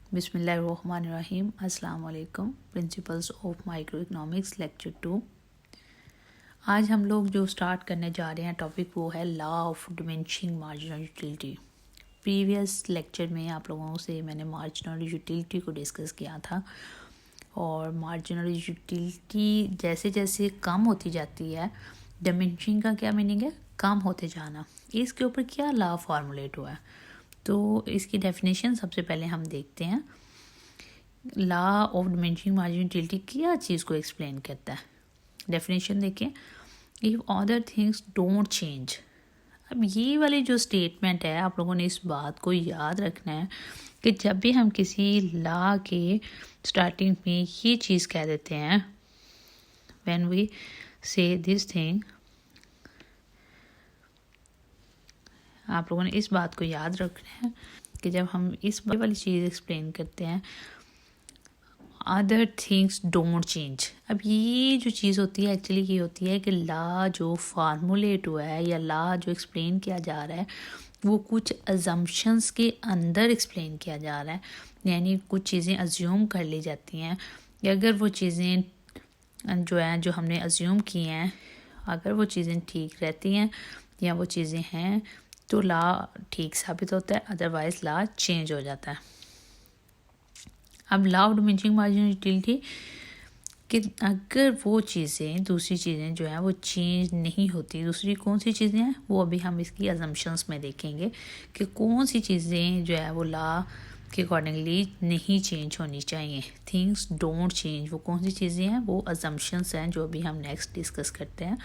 बिस्मिल्लाहिर्रहमानिर्रहीम। अस्सलाम वालेकुम। Principles of micro economics lecture 2। आज हम लोग जो स्टार्ट करने जा रहे हैं टॉपिक वो है law of diminishing marginal utility. Previous lecture में आप लोगों से मैंने मार्जिनल यूटिलिटी को डिस्कस किया था और मार्जिनल यूटिलिटी जैसे जैसे कम होती जाती है, डिमिनिशिंग का क्या मीनिंग है? कम होते जाना। इसके ऊपर क्या लॉ फॉर्मुलेट हुआ है, तो इसकी डेफिनेशन सबसे पहले हम देखते हैं। Law of diminishing marginal utility क्या चीज़ को एक्सप्लेन करता है? डेफिनेशन देखिए, if other things don't change. अब ये वाली जो स्टेटमेंट है, आप लोगों ने इस बात को याद रखना है कि जब भी हम किसी लॉ के स्टार्टिंग में ये चीज़ कह देते हैं, व्हेन वी से दिस थिंग, आप लोगों ने इस बात को याद रखना है कि जब हम इस वाली चीज़ एक्सप्लेन करते हैं, अदर थिंग्स डोंट चेंज। अब ये जो चीज़ होती है एक्चुअली ये होती है कि लॉ जो फार्मूलेट हुआ है या लॉ जो एक्सप्लेन किया जा रहा है वो कुछ अजम्पशंस के अंदर एक्सप्लेन किया जा रहा है, यानी कुछ चीज़ें अज्यूम कर ली जाती हैं। अगर वो चीज़ें जो है जो हमने अज्यूम की हैं, अगर वो चीज़ें ठीक रहती हैं या वो चीज़ें हैं तो लॉ ठीक साबित होता है, अदरवाइज लॉ चेंज हो जाता है। अब law of diminishing marginal utility कि अगर वो चीज़ें दूसरी चीज़ें जो हैं वो चेंज नहीं होती, दूसरी कौन सी चीज़ें हैं वो अभी हम इसकी अजम्पशंस में देखेंगे कि कौन सी चीज़ें जो है वो लॉ के अकॉर्डिंगली नहीं चेंज होनी चाहिए। थिंग्स डोंट चेंज, वो कौन सी चीज़ें हैं? वो अजम्पशंस हैं जो अभी हम नेक्स्ट डिस्कस करते हैं।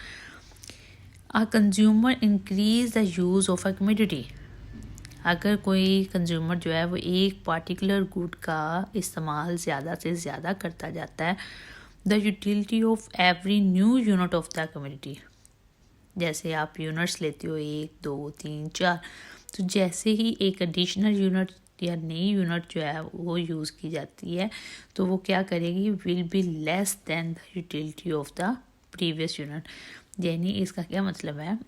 A consumer increase the use of a commodity. अगर कोई कंज्यूमर जो है वो एक पार्टिकुलर गुड का इस्तेमाल ज़्यादा से ज़्यादा करता जाता है, the utility of every new unit of the commodity. जैसे आप यूनिट्स लेते हो 1, 2, 3, 4, तो जैसे ही एक एडिशनल यूनिट या नई यूनिट जो है वो यूज़ की जाती है तो वो क्या करेगी? Will be less than the utility of the previous unit. यानी इसका क्या मतलब है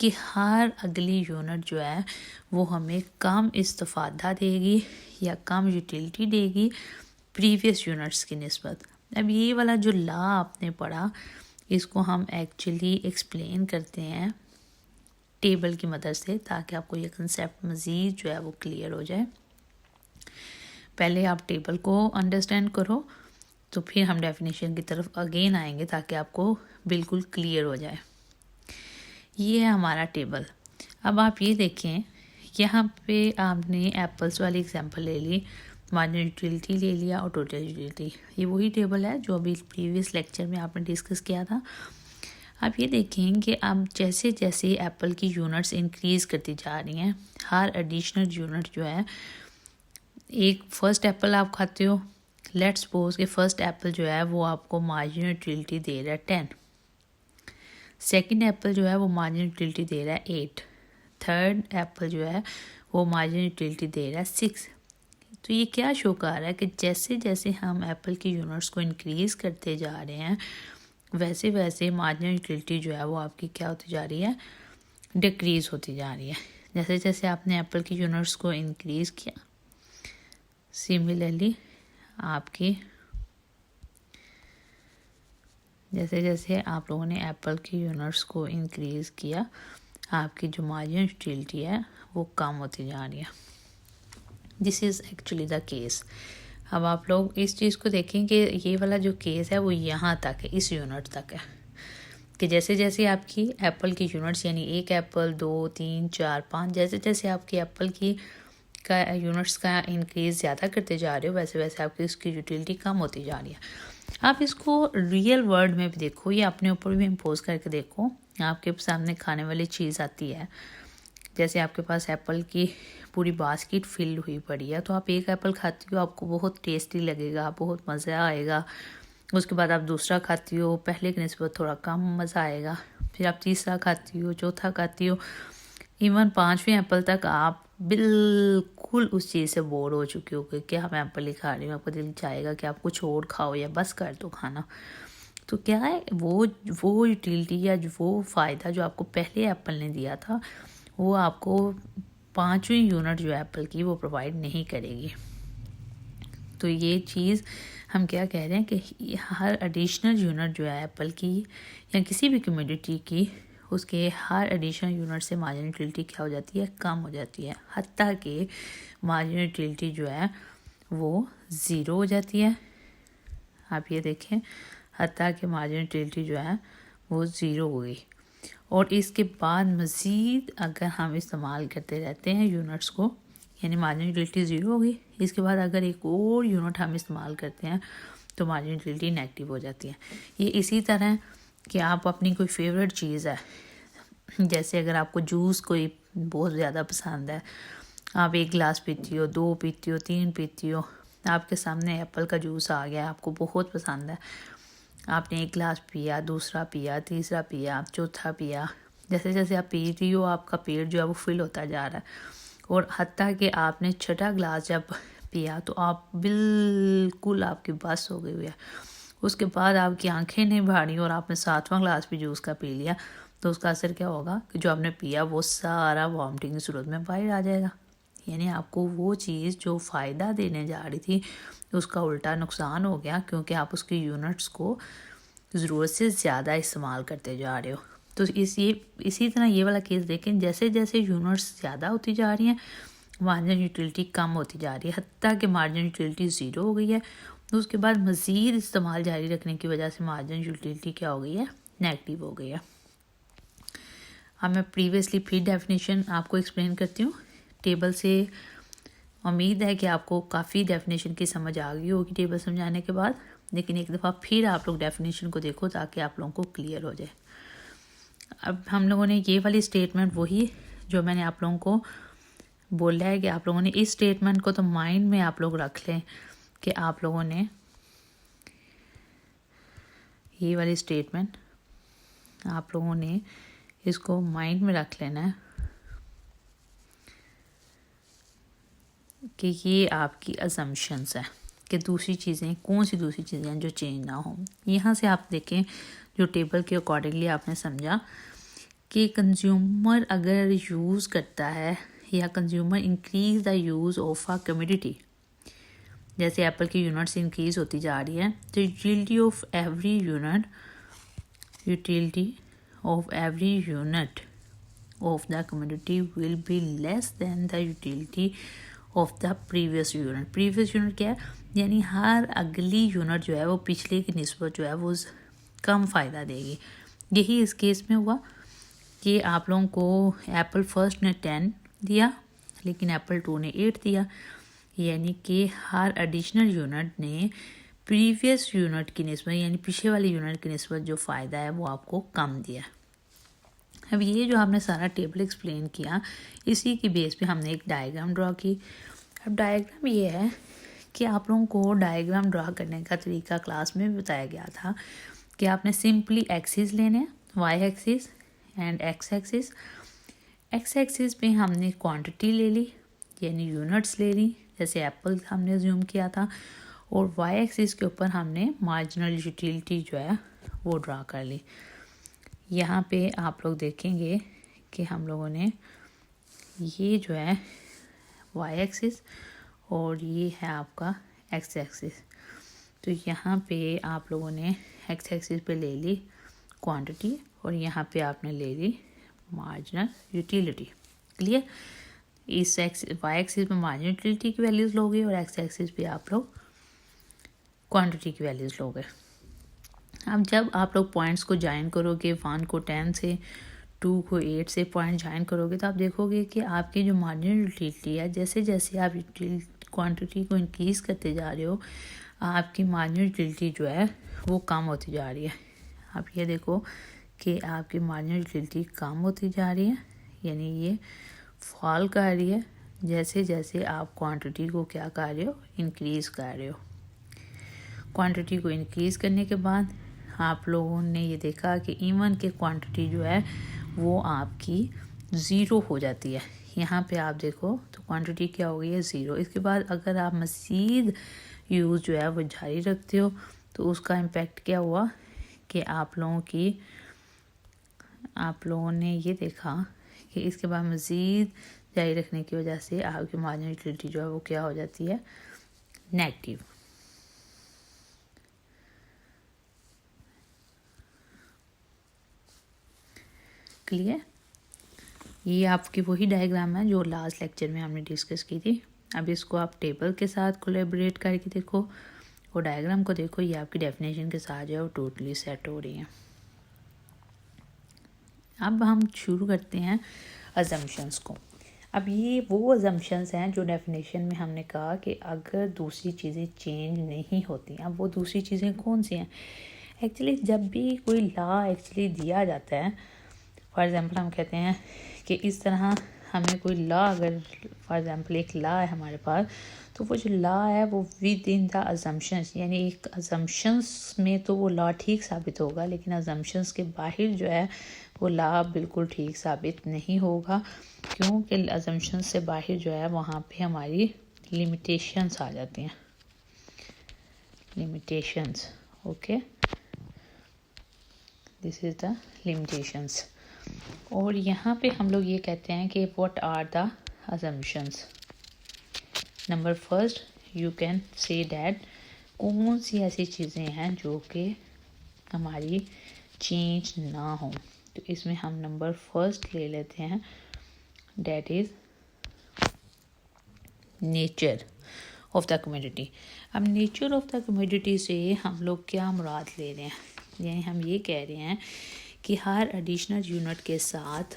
कि हर अगली यूनिट जो है वो हमें कम इस्तेफादा देगी या कम यूटिलिटी देगी प्रीवियस यूनिट्स की निस्बत। अब ये वाला जो लॉ आपने पढ़ा इसको हम एक्चुअली एक्सप्लेन करते हैं टेबल की मदद से, ताकि आपको ये कंसेप्ट मज़ीद जो है वो क्लियर हो जाए। पहले आप टेबल को अंडरस्टैंड करो तो फिर हम डेफिनेशन की तरफ अगेन आएंगे ताकि आपको बिल्कुल क्लियर हो जाए। ये है हमारा टेबल। अब आप ये देखें, यहाँ पे आपने एप्पल्स वाली एग्जांपल ले ली, मार्जिनल यूटिलिटी ले लिया और टोटल यूटिलिटी। ये वही टेबल है जो अभी प्रीवियस लेक्चर में आपने डिस्कस किया था। आप ये देखें कि अब जैसे जैसे एप्पल की यूनिट्स इंक्रीज़ करती जा रही हैं, हर एडिशनल यूनिट जो है, एक फर्स्ट एप्पल आप खाते हो, लेट्स सपोज कि फर्स्ट एप्पल जो है वो आपको मार्जिनल यूटिलिटी दे रहा है 10, सेकंड एप्पल जो है वो मार्जिनल यूटिलिटी दे रहा है 8, थर्ड एप्पल जो है वो मार्जिनल यूटिलिटी दे रहा है 6। तो ये क्या शो कर रहा है कि जैसे जैसे हम एप्पल की यूनिट्स को इंक्रीज़ करते जा रहे हैं वैसे वैसे मार्जिनल यूटिलिटी जो है वो आपकी क्या होती जा रही है? डिक्रीज़ होती जा रही है। जैसे जैसे आपने एप्पल की यूनिट्स को इंक्रीज़ किया, सिमिलरली आपकी जैसे जैसे आप लोगों ने एप्पल की यूनिट्स को इंक्रीज़ किया, आपकी जो मार्जिनल यूटिलिटी है वो कम होती जा रही है। This is actually the case. अब आप लोग इस चीज़ को देखें कि ये वाला जो केस है वो यहाँ तक है, इस यूनिट तक है कि जैसे जैसे आपकी एप्पल की यूनिट्स यानी एक एप्पल, 2, 3, 4, 5, जैसे जैसे आपकी एप्पल की का यूनिट्स का इंक्रीज़ ज़्यादा करते जा रहे हो वैसे वैसे आपकी उसकी यूटिलिटी कम होती जा रही है। आप इसको रियल वर्ल्ड में भी देखो या अपने ऊपर भी इम्पोज करके देखो। आपके सामने खाने वाली चीज़ आती है, जैसे आपके पास एप्पल की पूरी बास्केट फिल हुई पड़ी है, तो आप एक एप्पल खाती हो, आपको बहुत टेस्टी लगेगा, बहुत मज़ा आएगा। उसके बाद आप दूसरा खाती हो, पहले की निस्बत थोड़ा कम मज़ा आएगा। फिर आप तीसरा खाती हो, चौथा खाती हो, इवन 5वें एप्पल तक आप बिल्कुल उस चीज़ से बोर हो चुके हो कि क्या मैं एप्पल ही खा रही हूँ। आपका दिल चाहेगा कि आप कुछ और खाओ या बस कर दो खाना। तो क्या है वो यूटिलिटी या वो फ़ायदा जो आपको पहले एप्पल ने दिया था वो आपको 5वीं यूनिट जो एप्पल की वो प्रोवाइड नहीं करेगी। तो ये चीज़ हम क्या कह रहे हैं कि हर एडिशनल यूनिट जो है एप्पल की या किसी भी कम्योडिटी की, उसके हर एडिशनल यूनिट से मार्जिनल यूटिलिटी क्या हो जाती है, कम हो जाती है। हत्ता कि मार्जिनल यूटिलिटी जो है वो ज़ीरो हो जाती है। आप ये देखें, हत्ता कि मार्जिनल यूटिलिटी जो है वो ज़ीरो हो गई। और इसके बाद मज़ीद अगर हम इस्तेमाल करते रहते हैं यूनिट्स को, यानी मार्जिनल यूटिलिटी ज़ीरो हो गई, इसके बाद अगर एक और यूनिट हम इस्तेमाल करते हैं तो मार्जिनल यूटिलिटी नेगेटिव हो जाती है। ये इसी तरह कि आप अपनी कोई फेवरेट चीज़ है, जैसे अगर आपको जूस कोई बहुत ज़्यादा पसंद है, आप 1 गिलास पीती हो, 2 पीती हो, 3 पीती हो, आपके सामने एप्पल का जूस आ गया, आपको बहुत पसंद है, आपने 1 गिलास पिया, दूसरा पिया, तीसरा पिया, चौथा पिया, जैसे जैसे आप पी रही हो आपका पेट जो है वो फिल होता जा रहा है। और हत्ता कि आपने छठा गिलास जब पिया तो आप बिल्कुल आपकी बस हो गई हुई है, उसके बाद आपकी आंखें नहीं भारी और आपने 7वां गिलास भी जूस का पी लिया, तो उसका असर क्या होगा कि जो आपने पिया वो सारा वॉमिटिंग की सूरत में बाहर आ जाएगा। यानी आपको वो चीज़ जो फ़ायदा देने जा रही थी उसका उल्टा नुकसान हो गया, क्योंकि आप उसकी यूनिट्स को ज़रूरत से ज़्यादा इस्तेमाल करते जा रहे हो। तो इसी तरह ये वाला केस देखें, जैसे जैसे यूनिट्स ज़्यादा होती जा रही हैं मार्जिनल यूटिलिटी कम होती जा रही है, हत्ता कि मार्जिनल यूटिलिटी ज़ीरो हो गई है। तो उसके बाद मज़ीद इस्तेमाल जारी रखने की वजह से मार्जिनल यूटिलिटी क्या हो गई है, नेगेटिव हो गई है। अब मैं प्रीवियसली फिर डेफिनेशन आपको एक्सप्लेन करती हूँ टेबल से। उम्मीद है कि आपको काफ़ी डेफिनेशन की समझ आ गई होगी टेबल समझाने के बाद, लेकिन एक दफ़ा फिर आप लोग डेफिनेशन को देखो ताकि आप लोगों को क्लियर हो जाए। अब हम लोगों ने ये वाली स्टेटमेंट वही जो मैंने आप लोगों को बोला है कि आप लोगों ने इस स्टेटमेंट को तो माइंड में आप लोग रख लें कि आप लोगों ने ये वाली स्टेटमेंट आप लोगों ने इसको माइंड में रख लेना है कि ये आपकी असम्पशंस है कि दूसरी चीज़ें कौन सी दूसरी चीज़ें हैं जो चेंज ना हो। यहाँ से आप देखें जो टेबल के अकॉर्डिंगली आपने समझा कि कंज्यूमर अगर यूज़ करता है या consumer increase the use of a commodity, जैसे एप्पल की यूनिट्स इंक्रीज होती जा रही है, तो utility of every unit of the commodity will be less than the utility of the previous unit। previous unit क्या है, यानी हर अगली यूनिट जो है वो पिछले की निस्बत जो है वो कम फ़ायदा देगी। यही इस केस में हुआ कि आप लोगों को एप्पल फर्स्ट ने 10 दिया लेकिन एप्पल 2 ने 8 दिया, यानी कि हर एडिशनल यूनिट ने प्रीवियस यूनिट की निस्बत यानी पिछले वाली यूनिट की निस्बत जो फ़ायदा है वो आपको कम दिया। अब ये जो हमने सारा टेबल एक्सप्लेन किया, इसी की बेस पे हमने एक डायग्राम ड्रा की। अब डायग्राम ये है कि आप लोगों को डायग्राम ड्रा करने का तरीका क्लास में भी बताया गया था कि आपने सिंपली एक्सिस लेने हैं, Y axis and X axis. X axis पे हमने क्वांटिटी ले ली यानी यूनिट्स ले ली, जैसे एप्पल हमने ज्यूम किया था, और वाई एक्सिस के ऊपर हमने मार्जिनल यूटिलिटी जो है वो ड्रा कर ली। यहाँ पे आप लोग देखेंगे कि हम लोगों ने ये जो है वाई एक्सिस और ये है आपका एक्स एक्सिस, तो यहाँ पे आप लोगों ने एक्स एक्सिस पे ले ली क्वांटिटी और यहाँ पे आपने ले ली मार्जिनल यूटिलिटी। क्लियर, इस वाई एक्सिस पे मार्जिनल यूटिलिटी की वैल्यूज़ लोगे और एक्स एक्सिस पे आप लोग क्वांटिटी की वैल्यूज़ लोगे। अब जब आप लोग पॉइंट्स को ज्वाइन करोगे, 1 को 10 से, 2 को 8 से पॉइंट ज्वाइन करोगे, तो आप देखोगे कि आपकी जो मार्जिनल यूटिलिटी है, जैसे जैसे आप क्वांटिटी को इंक्रीज़ करते जा रहे हो आपकी मार्जिनल यूटिलिटी जो है वो कम होती जा रही है। आप ये देखो कि आपकी मार्जिनल यूटिलिटी कम होती जा रही है, यानी ये फॉल कर रही है जैसे जैसे आप क्वांटिटी को क्या कर रहे हो, इंक्रीज़ कर रहे हो। क्वांटिटी को इंक्रीज़ करने के बाद आप लोगों ने ये देखा कि इवन के क्वांटिटी जो है वो आपकी ज़ीरो हो जाती है। यहाँ पे आप देखो तो क्वांटिटी क्या हो गई है, ज़ीरो। इसके बाद अगर आप मज़ीद यूज़ जो है वो जारी रखते हो तो उसका इम्पेक्ट क्या हुआ कि आप लोगों ने ये देखा कि इसके बाद मज़ीद जारी रखने की वजह से आपकी मार्जिनल यूटिलिटी जो है वो क्या हो जाती है, नेगेटिव। क्लियर? ये आपकी वही डायग्राम है जो लास्ट लेक्चर में हमने डिस्कस की थी। अब इसको आप टेबल के साथ कोलैबोरेट करके देखो और डायग्राम को देखो, ये आपकी डेफिनेशन के साथ जो है वो टोटली सेट हो रही है। अब हम शुरू करते हैं अजम्पशंस को। अब ये वो अजम्पशंस हैं जो डेफिनेशन में हमने कहा कि अगर दूसरी चीज़ें चेंज नहीं होती। अब वो दूसरी चीज़ें कौन सी हैं? एक्चुअली जब भी कोई लॉ एक्चुअली दिया जाता है, फॉर एग्ज़ाम्पल हम कहते हैं कि इस तरह हमें कोई लॉ, अगर फॉर एग्ज़ाम्पल एक लॉ है हमारे पास, तो वो जो लॉ है वो विद इन द अजम्पशंस, यानी एक अजम्पशंस में तो वो लॉ ठीक साबित होगा, लेकिन अजम्पशंस के बाहर जो है वो लॉ बिल्कुल ठीक साबित नहीं होगा, क्योंकि अजम्पशंस से बाहर जो है वहाँ पे हमारी लिमिटेशंस आ जाती हैं। Limitations, okay, this is the limitations. और यहाँ पे हम लोग ये कहते हैं कि what are the assumptions. Number first you can say that कौन सी ऐसी चीज़ें हैं जो कि हमारी चेंज ना हो। तो इसमें हम नंबर फर्स्ट ले लेते हैं, that is nature of the community. अब नेचर ऑफ द कम्युनिटी से हम लोग क्या मुराद ले रहे हैं? यानी हम ये कह रहे हैं कि हर एडिशनल यूनिट के साथ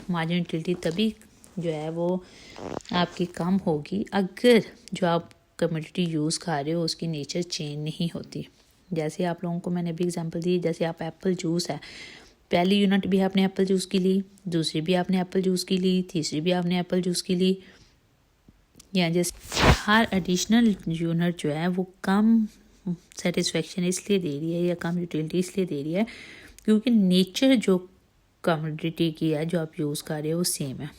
मार्जिनल यूटिलिटी तभी जो है वो आपकी कम होगी अगर जो आप कम्युनिटी यूज़ कर रहे हो उसकी नेचर चेंज नहीं होती। जैसे आप लोगों को मैंने भी एग्जांपल दी, जैसे आप एप्पल जूस है, पहली यूनिट भी आपने एप्पल जूस की ली, दूसरी भी आपने एप्पल जूस की ली, तीसरी भी आपने एप्पल जूस की ली, या जैसे हर एडिशनल यूनिट जो है वो कम सेटिस्फेक्शन इसलिए दे रही है या कम यूटिलिटी इसलिए दे रही है क्योंकि नेचर जो कम्युनिटी की है जो आप यूज़ कर रहे हो वो सेम है।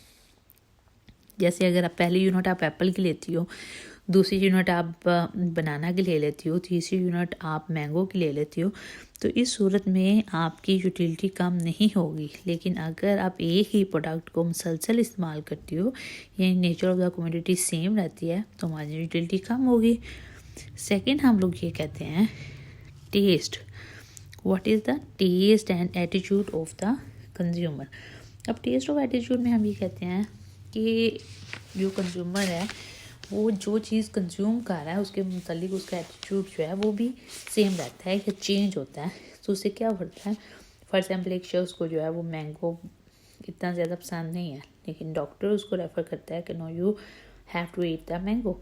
जैसे अगर आप पहली यूनिट आप एप्पल की लेती हो, दूसरी यूनिट आप बनाना की ले लेती हो, तीसरी यूनिट आप मैंगो की ले लेती हो, तो इस सूरत में आपकी यूटिलिटी कम नहीं होगी। लेकिन अगर आप एक ही प्रोडक्ट को मुसलसल इस्तेमाल करती हो, यानी nature of the community same रहती है, तो हमारी यूटिलिटी कम होगी। सेकेंड हम लोग ये कहते हैं test. What is the test and attitude of the consumer. अब टेस्ट ऑफ एटीट्यूड में हम ये कहते हैं कि जो कंज्यूमर है वो जो चीज़ कंज्यूम कर रहा है उसके मुतालिक उसका एटीट्यूड जो है वो भी सेम रहता है या चेंज होता है। तो उससे क्या होता है, फॉर एग्जाम्पल एक शख्स को जो है वो मैंगो इतना ज़्यादा पसंद नहीं है, लेकिन डॉक्टर उसको रेफ़र करता है कि no you have to eat the mango.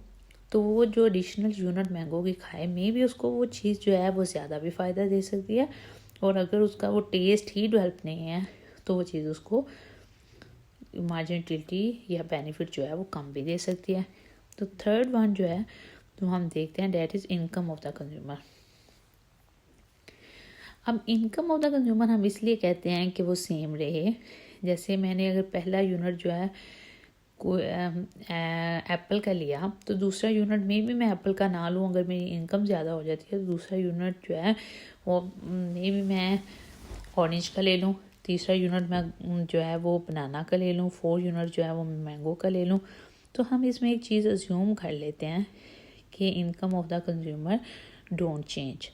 तो वो जो एडिशनल यूनिट मैंगो की खाए में भी उसको वो चीज़ जो है वो ज़्यादा भी फ़ायदा दे सकती है, और अगर उसका वो टेस्ट ही डेवलप नहीं है तो वो चीज़ उसको मार्जिनल यूटिलिटी या बेनिफिट जो है वो कम भी दे सकती है। तो थर्ड वन जो है तो हम देखते हैं that is income of the consumer. अब इनकम ऑफ द कंज्यूमर हम इसलिए कहते हैं कि वो सेम रहे। जैसे मैंने अगर पहला यूनिट जो है कोई एप्पल का लिया, तो दूसरा यूनिट में भी मैं एप्पल का ना लूँ, अगर मेरी इनकम ज़्यादा हो जाती है तो दूसरा यूनिट जो है वो में भी मैं ऑरेंज का ले लूँ, तीसरा यूनिट मैं जो है वो बनाना का ले लूँ, फोर्थ यूनिट जो है वो मैंगो का ले लूँ। तो हम इसमें एक चीज़ अज्यूम कर लेते हैं कि income of the consumer don't change.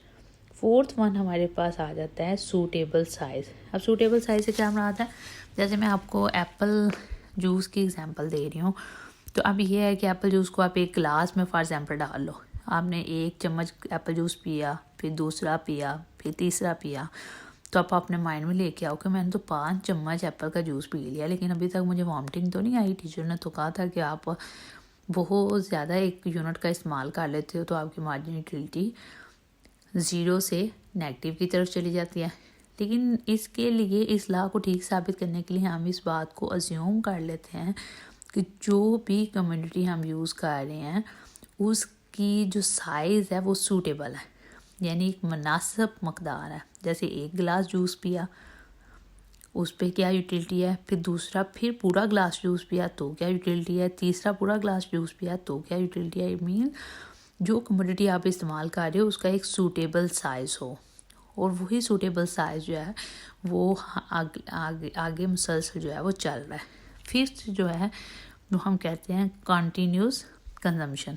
Fourth one हमारे पास आ जाता है सूटेबल साइज़। अब सूटेबल साइज़ से क्या मराद है, जैसे मैं आपको एप्पल जूस की एग्जांपल दे रही हूँ, तो अब ये है कि एप्पल जूस को आप एक गिलास में फॉर एग्जांपल डाल लो, आपने एक चम्मच एप्पल जूस पिया, फिर दूसरा पिया, फिर तीसरा पिया, तो आप अपने माइंड में लेके आओ कि मैंने तो 5 चम्मच एप्पल का जूस पी लिया, लेकिन अभी तक मुझे वॉमिटिंग तो नहीं आई। टीचर ने तो कहा था कि आप बहुत ज़्यादा एक यूनिट का इस्तेमाल कर लेते हो तो आपकी मार्जिनल यूटिलिटी 0 से नेगेटिव की तरफ चली जाती है। लेकिन इसके लिए इस लॉ को ठीक साबित करने के लिए हम इस बात को अज्यूम कर लेते हैं कि जो भी कम्युनिटी हम यूज़ कर रहे हैं उसकी जो साइज़ है वो सूटेबल है, यानी एक मुनासिब मकदार है। जैसे एक गिलास जूस पिया उस पर क्या यूटिलिटी है, फिर दूसरा फिर पूरा ग्लास जूस पिया तो क्या यूटिलिटी है, तीसरा पूरा ग्लास जूस पिया तो क्या यूटिलिटी है। मीन जो कमोडिटी आप इस्तेमाल कर रहे हो उसका एक सूटेबल साइज़ हो, और वही सूटेबल साइज़ जो है वो आगे मुसलसल जो है वो चल रहा है। फिफ्थ जो है वो हम कहते हैं कंटिन्यूस कंजम्पशन।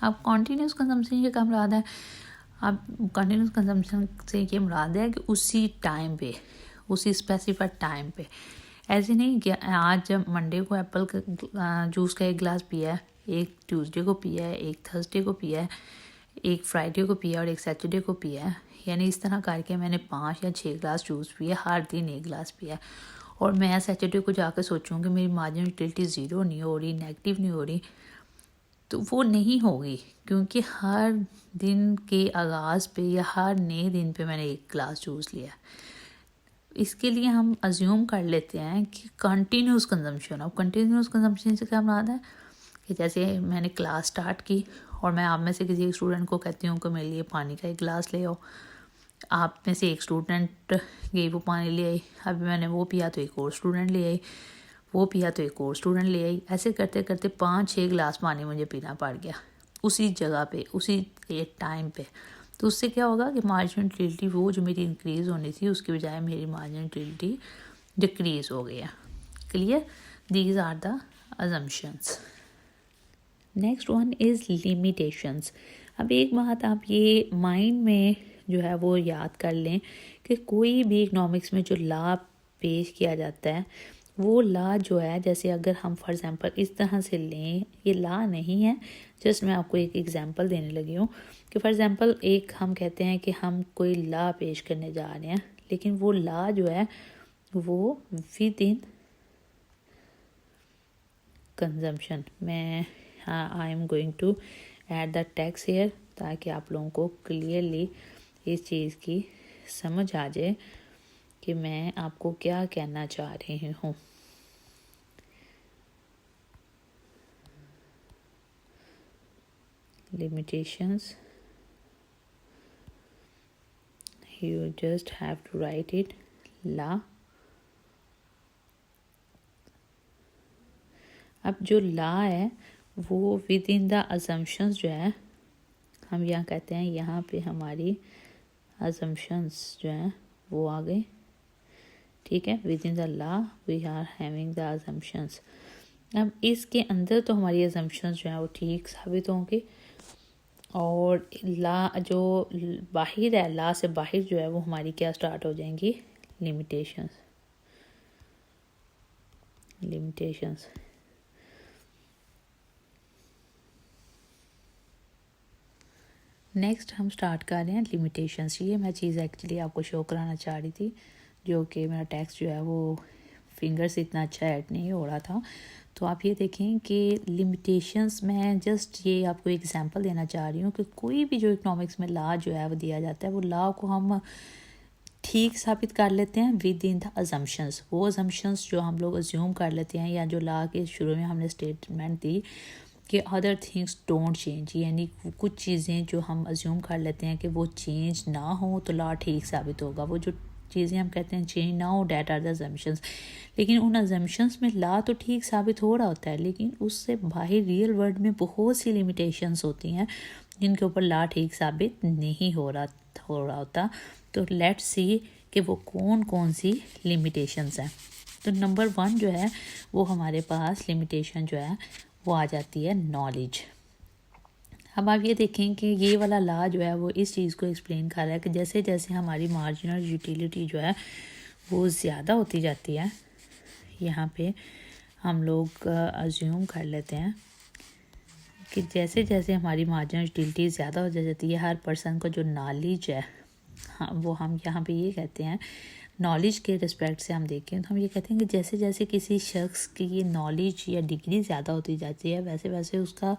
अब कॉन्टीन्यूस कंजम्पशन ये क्या मुराद है? अब कंटिन्यूस कंजम्पशन से ये मुराद है कि उसी टाइम पे, उसी स्पेसिफाइड टाइम पे, ऐसे नहीं कि आज मंडे को एप्पल का जूस का एक गिलास पिया है, एक ट्यूसडे को पिया है, एक थर्सडे को पिया है, एक फ्राइडे को पिया और एक सैटरडे को पिया है। यानी इस तरह करके मैंने 5 या 6 गिलास जूस पिया, हर दिन एक गिलास पिया। और मैं सैटरडे को जाकर सोचूँ कि मेरी मार्जिनल यूटिलिटी ज़ीरो नहीं हो रही, नेगेटिव नहीं हो रही, तो वो नहीं होगी, क्योंकि हर दिन के आगाज़ पे या हर नए दिन पे मैंने एक गिलास जूस लिया। इसके लिए हम अज्यूम कर लेते हैं कि कंटिन्यूस कंजम्पशन। अब कंटिन्यूस कंजम्पशन से क्या मुराद है कि जैसे मैंने क्लास स्टार्ट की और मैं आप में से किसी एक स्टूडेंट को कहती हूँ कि मेरे लिए पानी का एक गिलास ले आओ, आप में से एक स्टूडेंट गई, वो पानी ले आई, अभी मैंने वो पिया तो एक और स्टूडेंट ले आई, वो पिया तो एक और स्टूडेंट ले आई, ऐसे करते करते 5-6 गिलास पानी मुझे पीना पड़ गया उसी जगह पे, उसी टाइम पे। तो उससे क्या होगा कि मार्जिनल यूटिलिटी वो जो मेरी इंक्रीज़ होनी थी उसकी बजाय मेरी मार्जिनल यूटिलिटी डिक्रीज़ हो गया। Clear? These are the assumptions. Next one is limitations. अब एक बात आप ये माइंड में जो है वो याद कर लें कि कोई भी इकनॉमिक्स में जो लॉ पेश किया जाता है, वो लॉ जो है, जैसे अगर हम फॉर एग्ज़ाम्पल इस तरह से लें, ये लॉ नहीं है, जस्ट मैं आपको एक एग्जांपल देने लगी हूँ कि फॉर एग्ज़ाम्पल एक हम कहते हैं कि हम कोई लॉ पेश करने जा रहे हैं, लेकिन वो लॉ जो है वो विद इन कंजम्पशन, मैं I am going to add the text here ताकि आप लोगों को क्लियरली इस चीज़ की समझ आ जाए कि मैं आपको क्या कहना चाह रही हूँ। limitations, you just have to write it law। अब जो लॉ है वो विद इन द अजम्पशंस जो है, हम यहाँ कहते हैं यहाँ पे हमारी अजम्पशंस जो हैं वो आ गए, ठीक है। Within the law we are having the assumptions. अब इसके अंदर तो हमारी अजम्पशंस जो हैं वो ठीक साबित होंगी, और ला जो बाहर है, ला से बाहर जो है वो हमारी क्या स्टार्ट हो जाएंगी, लिमिटेशंस। नेक्स्ट हम स्टार्ट कर रहे हैं लिमिटेशंस। ये मैं चीज़ एक्चुअली आपको शो कराना चाह रही थी, जो कि मेरा टेक्स्ट जो है वो फिंगर से इतना अच्छा ऐड नहीं हो रहा था। तो आप ये देखें कि लिमिटेशंस में जस्ट ये आपको एग्जांपल देना चाह रही हूँ कि कोई भी जो इकनॉमिक्स में लॉ जो है वो दिया जाता है, वो लॉ को हम ठीक साबित कर लेते हैं विद इन द अजम्पशंस। वो अजम्पशंस जो हम लोग अज्यूम कर लेते हैं, या जो लॉ के शुरू में हमने स्टेटमेंट दी कि अदर थिंग्स डोंट चेंज, यानी कुछ चीज़ें जो हम अज्यूम कर लेते हैं कि वो चेंज ना हो तो लॉ ठीक साबित होगा। वो जो चीज़ें हम कहते हैं चेंज ना हो, डैट आर द अजम्पशंस। लेकिन उन अजम्पशंस में लॉ तो ठीक साबित हो रहा होता है, लेकिन उससे बाहर रियल वर्ल्ड में बहुत सी लिमिटेशंस होती हैं जिनके ऊपर लॉ ठीक साबित नहीं हो रहा होता। तो लेट्स सी कि वो कौन कौन सी लिमिटेशंस हैं। तो नंबर 1 जो है वो हमारे पास लिमिटेशन जो है वो आ जाती है नॉलेज। अब आप ये देखें कि ये वाला लॉ जो है वो इस चीज़ को एक्सप्लेन कर रहा है कि जैसे जैसे हमारी मार्जिनल यूटिलिटी जो है वो ज़्यादा होती जाती है, यहाँ पे हम लोग अज्यूम कर लेते हैं कि जैसे जैसे हमारी मार्जिनल यूटिलिटी ज़्यादा हो जाती है, हर पर्सन को जो नॉलेज है, हाँ, वो हम यहाँ पे ये कहते हैं नॉलेज के रिस्पेक्ट से हम देखें तो हम ये कहते हैं कि जैसे जैसे किसी शख्स की ये नॉलेज या डिग्री ज़्यादा होती जाती है, वैसे वैसे उसका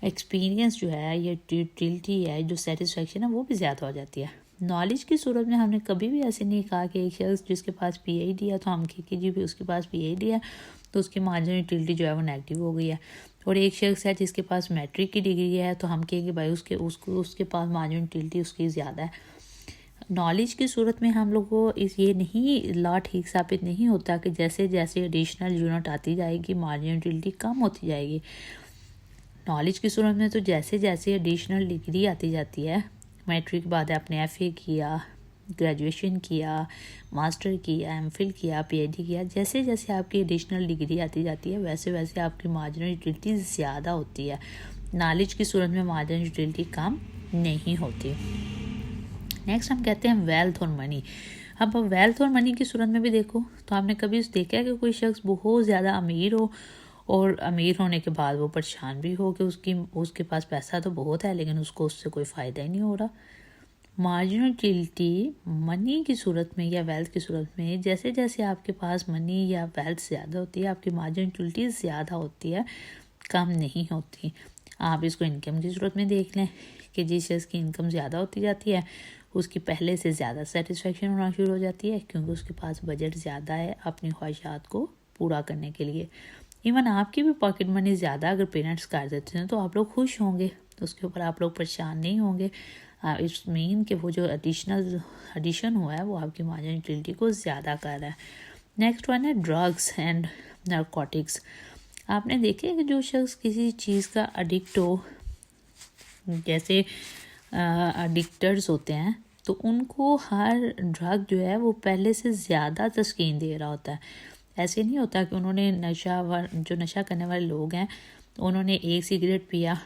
एक्सपीरियंस जो है, ये यूटिलिटी है, जो सेटिस्फेक्शन है, वो भी ज़्यादा हो जाती है। नॉलेज की सूरत में हमने कभी भी ऐसे नहीं कहा कि एक शख्स जिसके पास PhD है तो हम कहें कि जी भी उसके पास PhD है तो उसकी मार्जिनल यूटिलिटी जो है वो नेगेटिव हो गई है। और एक शख्स है जिसके पास मैट्रिक की डिग्री है तो हम कहेंगे भाई उसके पास मार्जिनल यूटिलिटी उसकी ज़्यादा है। नॉलेज की सूरत में हम लोग को ये नहीं लॉ ठीक साबित नहीं होता कि जैसे जैसे एडिशनल यूनिट आती जाएगी मार्जिनल यूटिलिटी कम होती जाएगी। नॉलेज की सूरत में तो जैसे जैसे एडिशनल डिग्री आती जाती है, मैट्रिक के बाद आपने FA किया, ग्रेजुएशन किया, मास्टर किया, MPhil किया, PhD किया, जैसे जैसे आपकी एडिशनल डिग्री आती जाती है वैसे वैसे आपकी मार्जिनल यूटिलिटी ज़्यादा होती है। नॉलेज की सूरत में मार्जिनल यूटिलिटी कम नहीं होती। नेक्स्ट हम कहते हैं वेल्थ और मनी। अब वेल्थ और मनी की सूरत में भी देखो तो आपने कभी देखा है कि कोई शख्स बहुत ज़्यादा अमीर हो और अमीर होने के बाद वो परेशान भी हो कि उसके पास पैसा तो बहुत है लेकिन उसको उससे कोई फ़ायदा ही नहीं हो रहा। मार्जिनल यूटिलिटी मनी की सूरत में या वेल्थ की सूरत में जैसे जैसे आपके पास मनी या वेल्थ ज़्यादा होती है आपकी मार्जिनल यूटिलिटी ज़्यादा होती है, कम नहीं होती। आप इसको इनकम की सूरत में देख लें कि जिस शख्स की इनकम ज़्यादा होती जाती है उसकी पहले से ज़्यादा सेटिस्फेक्शन होना शुरू हो जाती है क्योंकि उसके पास बजट ज़्यादा है अपनी ख्वाहिशात को पूरा करने के लिए। इवन आपकी भी पॉकेट मनी ज़्यादा अगर पेरेंट्स कर देते हैं तो आप लोग खुश होंगे, तो उसके ऊपर आप लोग परेशान नहीं होंगे। इट्स मीन कि वो जो एडिशन हुआ है वो आपकी मार्जिनल यूटिलिटी को ज़्यादा कर रहा है। नेक्स्ट वन है ड्रग्स एंड नारकोटिक्स। आपने देखे कि जो शख्स किसी चीज़ का एडिक्ट हो, जैसे एडिक्टर्स होते हैं, तो उनको हर ड्रग जो है वो पहले से ज़्यादा तस्कीन दे रहा होता है। ऐसे नहीं होता कि उन्होंने जो नशा करने वाले लोग हैं उन्होंने एक सिगरेट पिया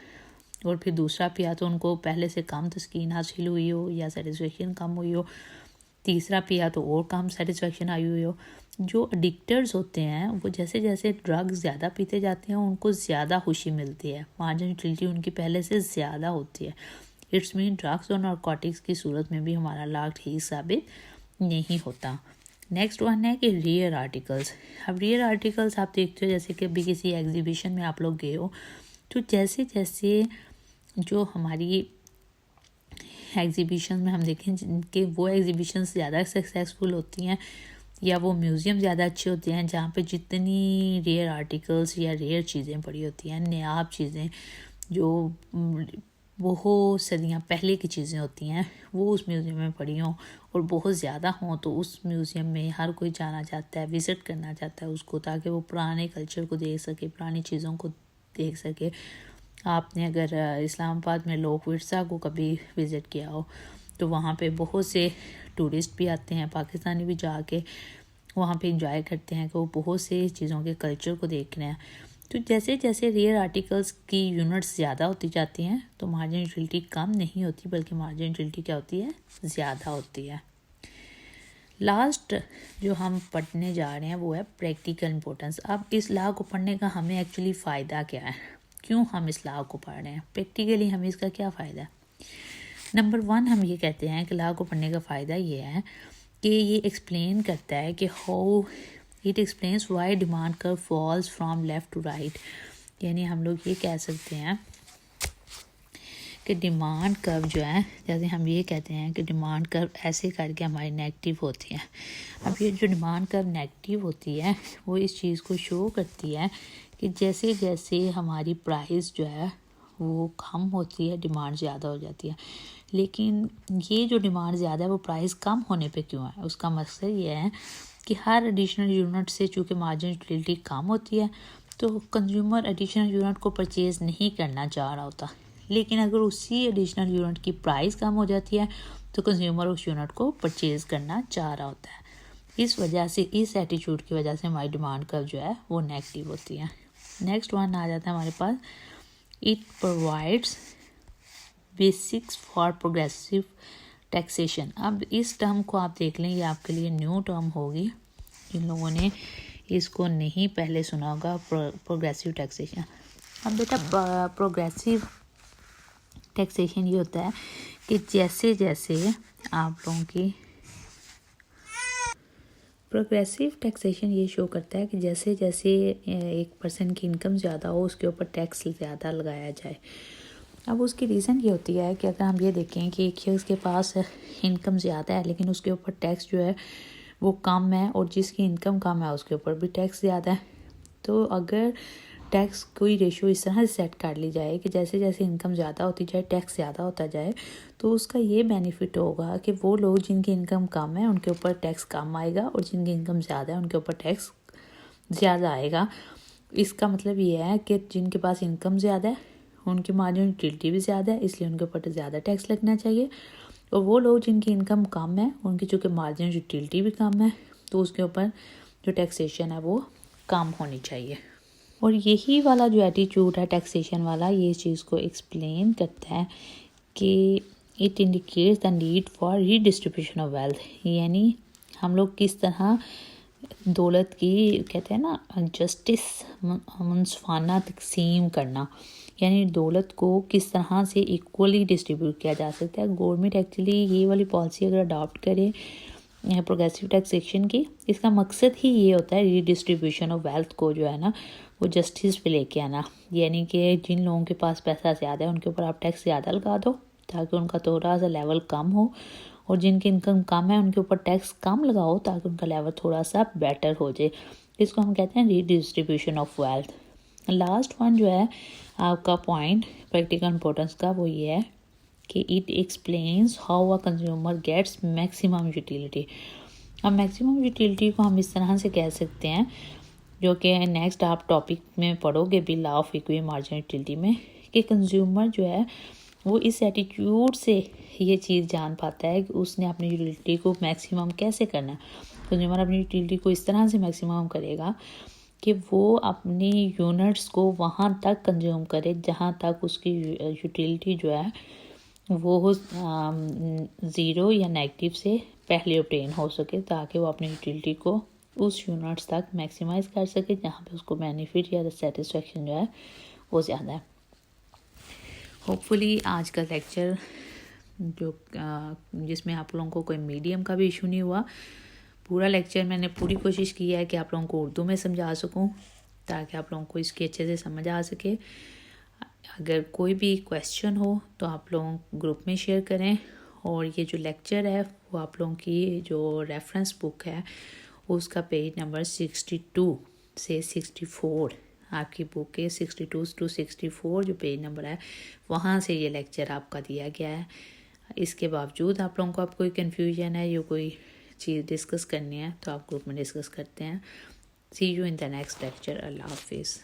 और फिर दूसरा पिया तो उनको पहले से कम तस्कीन हासिल हुई हो या सेटिस्फेक्शन कम हुई हो, तीसरा पिया तो और कम सेटिस्फेक्शन आई हुई हो। जो एडिक्टर्स होते हैं वो जैसे जैसे ड्रग्स ज़्यादा पीते जाते हैं उनको ज़्यादा खुशी मिलती है, मार्जिनल यूटिलिटी उनकी पहले से ज़्यादा होती है। इट्स मीन ड्रग्स और नारकोटिक्स की सूरत में भी हमारा लाभ ठीक साबित नहीं होता। नेक्स्ट वन है कि रेयर आर्टिकल्स। अब रेयर आर्टिकल्स आप देखते हो जैसे कि अभी किसी एग्जीबिशन में आप लोग गए हो तो जैसे जैसे जो हमारी एग्जीबिशन में हम देखें जिनके वो एग्जीबिशन ज़्यादा सक्सेसफुल होती हैं या वो म्यूज़ियम ज़्यादा अच्छे होते हैं जहाँ पे जितनी रेयर आर्टिकल्स या रेयर चीज़ें पड़ी होती हैं, नायाब चीज़ें जो बहुत सदियाँ पहले की चीज़ें होती हैं वो उस म्यूज़ियम में पड़ी हों और बहुत ज़्यादा हों, तो उस म्यूज़ियम में हर कोई जाना चाहता है, विज़िट करना चाहता है उसको, ताकि वो पुराने कल्चर को देख सके, पुरानी चीज़ों को देख सके। आपने अगर इस्लामाबाद में लोक विरसा को कभी विज़िट किया हो तो वहाँ पे बहुत से टूरिस्ट भी आते हैं, पाकिस्तानी भी जाके वहाँ पे इंजॉय करते हैं कि वो बहुत से चीज़ों के कल्चर को देख रहे हैं। तो जैसे जैसे रेयर आर्टिकल्स की यूनिट्स ज़्यादा होती जाती हैं तो मार्जिनल यूटिलिटी कम नहीं होती बल्कि मार्जिनल यूटिलिटी क्या होती है, ज़्यादा होती है। लास्ट जो हम पढ़ने जा रहे हैं वो है प्रैक्टिकल इम्पोर्टेंस। अब इस लॉ को पढ़ने का हमें एक्चुअली फ़ायदा क्या है, क्यों हम इस लॉ को पढ़ रहे हैं, प्रैक्टिकली हमें इसका क्या फ़ायदा है। नंबर 1 हम ये कहते हैं कि लॉ को पढ़ने का फ़ायदा ये है कि ये एक्सप्लेन करता है कि how it explains why demand curve falls from left to right. यानी हम लोग ये कह सकते हैं कि डिमांड कर्व जो है, जैसे हम ये कहते हैं कि डिमांड कर्व ऐसे करके हमारी नेगेटिव होती है। अब ये जो डिमांड कर्व नेगेटिव होती है वो इस चीज़ को शो करती है कि जैसे जैसे हमारी प्राइस जो है वो कम होती है डिमांड ज़्यादा हो जाती है। लेकिन ये जो डिमांड ज़्यादा है वो प्राइस कम होने पे क्यों है, उसका मकसद ये है कि हर एडिशनल यूनिट से चूँकि मार्जिनल यूटिलिटी कम होती है तो कंज्यूमर एडिशनल यूनिट को परचेज़ नहीं करना चाह रहा होता। लेकिन अगर उसी एडिशनल यूनिट की प्राइस कम हो जाती है तो कंज्यूमर उस यूनिट को परचेज़ करना चाह रहा होता है। इस वजह से, इस एटीट्यूड की वजह से हमारी डिमांड कर्व जो है वो नेगेटिव होती है। नेक्स्ट वन आ जाता है हमारे पास, it provides basics for progressive taxation. अब इस टर्म को आप देख लें, ये आपके लिए न्यू टर्म होगी, जिन लोगों ने इसको नहीं पहले सुना होगा, प्रोग्रेसिव टैक्सेशन। अब बेटा प्रोग्रेसिव टैक्सेशन ये होता है कि जैसे जैसे आप लोगों की प्रोग्रेसिव टैक्सेशन ये शो करता है कि जैसे जैसे एक पर्सन की इनकम ज़्यादा हो उसके ऊपर टैक्स ज़्यादा लगाया जाए। अब उसकी रीज़न ये होती है कि अगर हम ये देखें कि एक शख्स के पास इनकम ज़्यादा है लेकिन उसके ऊपर टैक्स जो है वो कम है और जिसकी इनकम कम है उसके ऊपर भी टैक्स ज़्यादा है, तो अगर टैक्स कोई रेशो इस तरह से सेट कर ली जाए कि जैसे जैसे इनकम ज़्यादा होती जाए टैक्स ज़्यादा होता जाए, तो उसका ये बेनिफिट होगा कि वो लोग जिनकी इनकम कम है उनके ऊपर टैक्स कम आएगा और जिनकी इनकम ज़्यादा है उनके ऊपर टैक्स ज़्यादा आएगा। इसका मतलब ये है कि जिनके पास इनकम ज़्यादा है उनकी मार्जिनल यूटिलिटी भी ज़्यादा है, इसलिए उनके ऊपर ज़्यादा टैक्स लगना चाहिए। और वो लोग जिनकी इनकम कम है उनकी चूँकि मार्जिनल यूटिलिटी भी कम है तो उसके ऊपर जो टैक्सेशन है वो कम होनी चाहिए। और यही वाला जो एटीट्यूड है टैक्सेशन वाला, ये इस चीज़ को एक्सप्लेन करता है कि it indicates the need for redistribution of wealth, यानी हम लोग किस तरह दौलत की, कहते हैं ना, जस्टिस मुनसफाना तकसीम करना, यानी दौलत को किस तरह से इक्वली डिस्ट्रीब्यूट किया जा सकता है। गवर्नमेंट एक्चुअली ये वाली पॉलिसी अगर अडॉप्ट करे प्रोग्रेसिव टैक्सेशन की, इसका मकसद ही ये होता है रीडिस्ट्रीब्यूशन ऑफ वेल्थ को जो है ना वो जस्टिस पे लेके आना, यानी कि जिन लोगों के पास पैसा ज़्यादा है उनके ऊपर आप टैक्स ज़्यादा लगा दो ताकि उनका थोड़ा सा लेवल कम हो, और जिनकी इनकम कम है उनके ऊपर टैक्स कम लगाओ ताकि उनका लेवल थोड़ा सा बेटर हो जाए। इसको हम कहते हैं redistribution of wealth. Last one जो है आपका पॉइंट प्रैक्टिकल इंपॉर्टेंस का, वो ये है कि it explains how a consumer gets maximum utility. अब मैक्सिमम यूटिलिटी को हम इस तरह से कह सकते हैं, जो कि नेक्स्ट आप टॉपिक में पढ़ोगे भी, law of equity marginal utility में, कि कंज्यूमर जो है वो इस एटीट्यूड से ये चीज़ जान पाता है कि उसने अपनी यूटिलिटी को मैक्सिमम कैसे करना है। कंज्यूमर अपनी यूटिलिटी को इस तरह से मैक्सिमम करेगा कि वो अपनी यूनिट्स को वहाँ तक कंज्यूम करे जहाँ तक उसकी यूटिलिटी जो है वो ज़ीरो या नेगेटिव से पहले ऑब्टेन हो सके, ताकि वो अपनी यूटिलिटी को उस यूनिट्स तक मैक्सिमाइज़ कर सके जहाँ पे उसको बेनिफिट या सेटिस्फेक्शन जो है वो ज़्यादा है। होपफुली आज का लेक्चर जो जिसमें आप लोगों को कोई मीडियम का भी इशू नहीं हुआ, पूरा लेक्चर मैंने पूरी कोशिश की है कि आप लोगों को उर्दू में समझा सकूं ताकि आप लोगों को इसकी अच्छे से समझ आ सके। अगर कोई भी क्वेश्चन हो तो आप लोग ग्रुप में शेयर करें, और ये जो लेक्चर है वो आप लोगों की जो रेफरेंस बुक है उसका पेज नंबर 62 से 64, आपकी बुक के 62 to 64 जो पेज नंबर है वहाँ से ये लेक्चर आपका दिया गया है। इसके बावजूद आप लोगों को अब कोई कन्फ्यूजन है या कोई चीज़ डिस्कस करनी है तो आप ग्रुप में डिस्कस करते हैं। See you in the next lecture. अल्लाह हाफिज़।